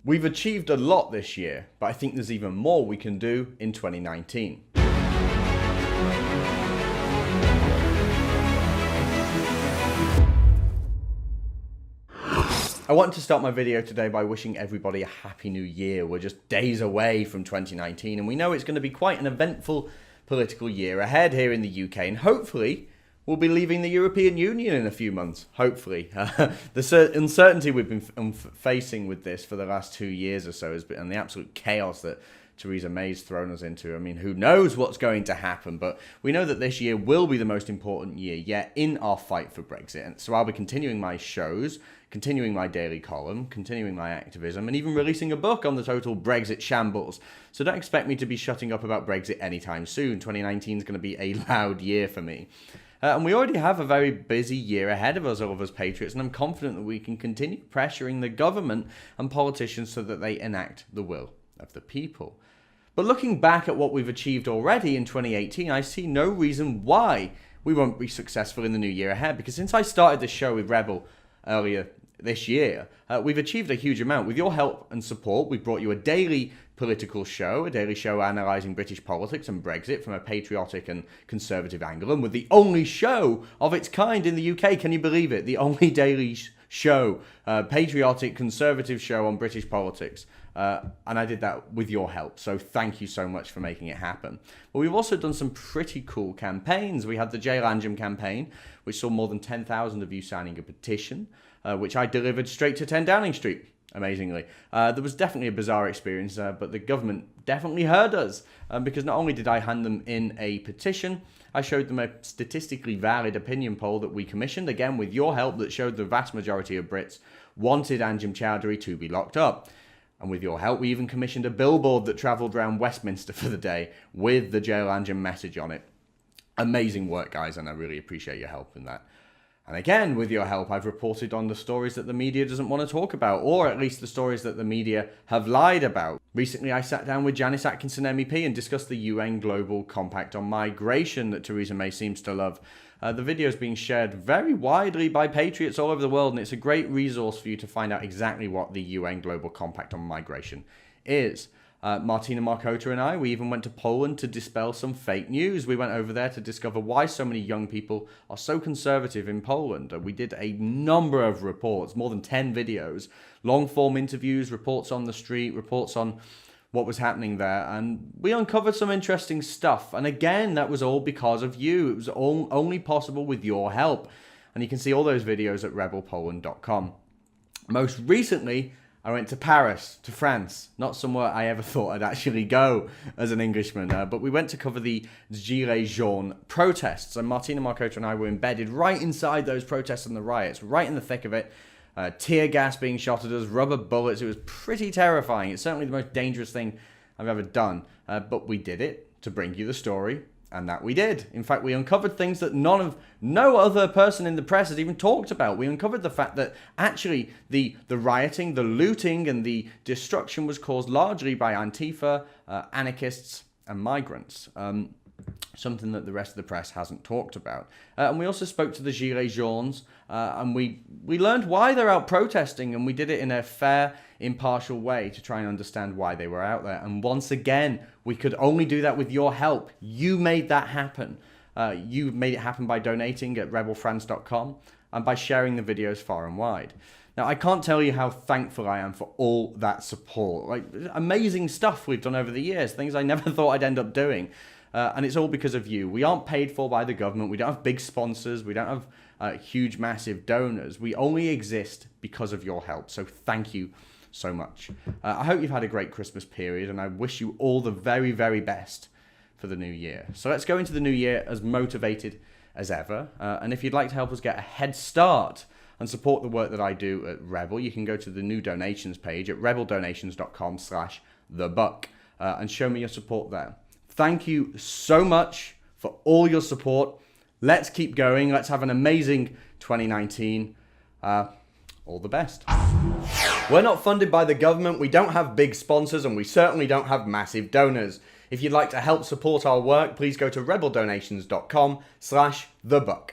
We've achieved a lot this year, but I think there's even more we can do in 2019. I want to start my video today by wishing everybody a happy new year. We're just days away from 2019 and we know it's going to be quite an eventful political year ahead here in the UK, and hopefully we'll be leaving the European Union in a few months, hopefully. The uncertainty we've been facing with this for the last 2 years or so has been, and the absolute chaos that Theresa May's thrown us into. I mean, who knows what's going to happen, but we know that this year will be the most important year yet in our fight for Brexit. And so I'll be continuing my shows, continuing my daily column, continuing my activism, and even releasing a book on the total Brexit shambles. So don't expect me to be shutting up about Brexit anytime soon. 2019 is going to be a loud year for me. And we already have a very busy year ahead of us, all of us patriots, and I'm confident that we can continue pressuring the government and politicians so that they enact the will of the people. But looking back at what we've achieved already in 2018, I see no reason why we won't be successful in the new year ahead, because since I started this show with Rebel earlier this year, we've achieved a huge amount. With your help and support, we've brought you a daily political show, a daily show analysing British politics and Brexit from a patriotic and conservative angle, and with the only show of its kind in the UK, can you believe it? The only daily show, patriotic, conservative show on British politics. And I did that with your help, so thank you so much for making it happen. But we've also done some pretty cool campaigns. We had the Jail Anjem campaign, which saw more than 10,000 of you signing a petition, which I delivered straight to 10 Downing Street, amazingly. There was definitely a bizarre experience, but the government definitely heard us, because not only did I hand them in a petition, I showed them a statistically valid opinion poll that we commissioned, again with your help, that showed the vast majority of Brits wanted Anjem Choudary to be locked up. And with your help, we even commissioned a billboard that travelled around Westminster for the day with the Jail Anjem message on it. Amazing work, guys, and I really appreciate your help in that. And again, with your help, I've reported on the stories that the media doesn't want to talk about, or at least the stories that the media have lied about. Recently, I sat down with Janice Atkinson MEP and discussed the UN Global Compact on Migration that Theresa May seems to love. The video is being shared very widely by patriots all over the world, and it's a great resource for you to find out exactly what the UN Global Compact on Migration is. Martina Markota and I, we even went to Poland to dispel some fake news. We went over there to discover why so many young people are so conservative in Poland. We did a number of reports, more than 10 videos, long-form interviews, reports on the street, reports on what was happening there, and we uncovered some interesting stuff. And again, that was all because of you. It was all only possible with your help. And you can see all those videos at rebelpoland.com. Most recently, I went to Paris, to France. Not somewhere I ever thought I'd actually go as an Englishman, but we went to cover the Gilets Jaunes protests, and Martina Markota and I were embedded right inside those protests and the riots, right in the thick of it. Tear gas being shot at us, rubber bullets. It was pretty terrifying. It's certainly the most dangerous thing I've ever done, but we did it to bring you the story, and that we did. In fact, we uncovered things that no other person in the press has even talked about. We uncovered the fact that actually the rioting, the looting, and the destruction was caused largely by Antifa, anarchists, and migrants. Something that the rest of the press hasn't talked about. And we also spoke to the Gilets Jaunes, and we learned why they're out protesting, and we did it in a fair, impartial way to try and understand why they were out there. And once again, we could only do that with your help. You made that happen. You made it happen by donating at rebelfrance.com and by sharing the videos far and wide. Now, I can't tell you how thankful I am for all that support. Like, amazing stuff we've done over the years, things I never thought I'd end up doing. And it's all because of you. We aren't paid for by the government. We don't have big sponsors. We don't have huge, massive donors. We only exist because of your help. So thank you so much. I hope you've had a great Christmas period, and I wish you all the very, very best for the new year. So let's go into the new year as motivated as ever. And if you'd like to help us get a head start and support the work that I do at Rebel, you can go to the new donations page at rebeldonations.com/thebuck and show me your support there. Thank you so much for all your support. Let's keep going. Let's have an amazing 2019. All the best. We're not funded by the government, we don't have big sponsors, and we certainly don't have massive donors. If you'd like to help support our work, please go to rebeldonations.com/thebuck.